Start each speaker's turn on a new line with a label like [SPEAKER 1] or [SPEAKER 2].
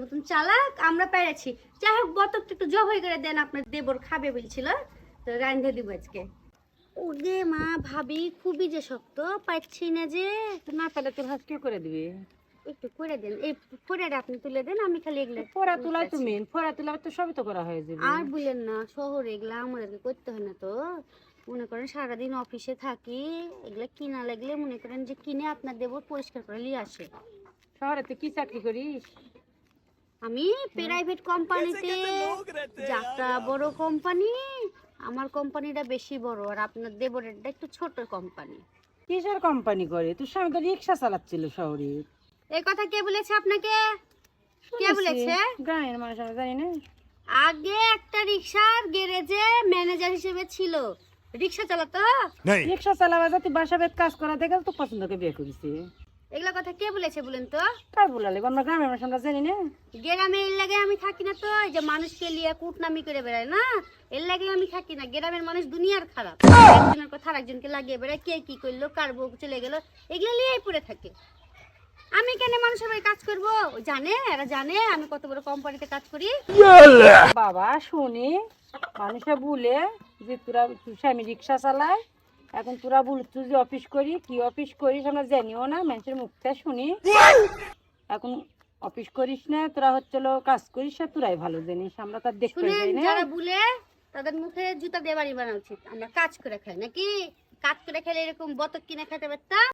[SPEAKER 1] মতন চালাক আমরা পেরেছি। যাই হোক বতকটা একটু জবাই করে দেন, আপনার দেবর খাবে বলছিল, তো রান্ধে দিব আজকে। ওরে মা ভাবি খুবই যে শক্ত, পাচ্ছি না যে।
[SPEAKER 2] না তাহলে তোর হাত কে করে দিবি?
[SPEAKER 1] একটু করে দেন, এই ফোড়াটা আপনি তুলে দেন, আমি খালি এগুলো
[SPEAKER 2] ফোড়া তুলাই তো মেন, ফোড়া তুলা তো সবই তো করা হয়ে যাবে।
[SPEAKER 1] আর বললেন না, শহরে এগুলা আমাদেরকে করতে হয় না তো। মনে করেন সারাদিন অফিসে থাকি, এগুলা কিনা লাগলে মনে করেন যে কিনে আপনার দেবর পরিষ্কার করে নিয়ে আসে।
[SPEAKER 2] শহরে তুই কি চাকরি করিস?
[SPEAKER 1] আমি প্রাইভেট কোম্পানিতে, যাত্রা বড় কোম্পানি, আমার কোম্পানিটা বেশি বড়, আর আপনার দেবরেরটা একটু ছোট কোম্পানি।
[SPEAKER 2] কিসের কোম্পানি করে? তোর স্বামী তো রিক্সা চালাচ্ছিল শহরে।
[SPEAKER 1] এই কথা কে বলেছে আপনাকে? কে বলেছে?
[SPEAKER 2] গ্রামের মানুষ আমরা জানি না।
[SPEAKER 1] আগে একটা রিক্সার গ্যারেজে ম্যানেজার হিসেবে ছিল, রিক্সা চালাতো।
[SPEAKER 2] রিক্সা চালাবা যাতে বাসা বেদ কাজ করা দেখে তো পছন্দ করে বিয়ে করেছে।
[SPEAKER 1] এগুলা কথা কে বলেছে বলেন তো?
[SPEAKER 2] তার বলা লাগবে, আমরা গ্রামের মানুষ আমরা জানি না।
[SPEAKER 1] গ্রামে এর লাগে আমি থাকি না তো, এই যে মানুষকে লিয়ে কুটনামি করে বেড়ায় না, এর লাগে আমি থাকি না। গ্রামের মানুষ দুনিয়ার খারাপ, একজনের কথা আরেকজনকে লাগিয়ে বেড়ায়, কে কি করলো, কার বউ চলে গেল, এগুলো নিয়েই পড়ে থাকে। আমি কেন মানুষের বাড়ি কাজ করবো? জানে, এরা জানে আমি কত বড় কোম্পানিতে কাজ করি।
[SPEAKER 2] বাবা শুনি মানুষে বলে যে তোরা, তোর স্বামী রিক্সা চালায়, এখন তোরা বলছো যে অফিস করি, কি অফিস করিস আমরা জানিও না, মানুষের মুখটা শুনি। এখন অফিস করিস না, তোরা হচ্ছিল কাজ করিস, আর তোরাই ভালো জানিস, আমরা তার দেখতে
[SPEAKER 1] শুনেন,
[SPEAKER 2] যাই না।
[SPEAKER 1] যারা বলে তাদের মুখে জুতা দিয়ে বাড়ি বানা উচিত। আমরা কাজ করে খাই নাকি? কাজ করে খেলে এরকম বতক কিনে খেতে পারতাম।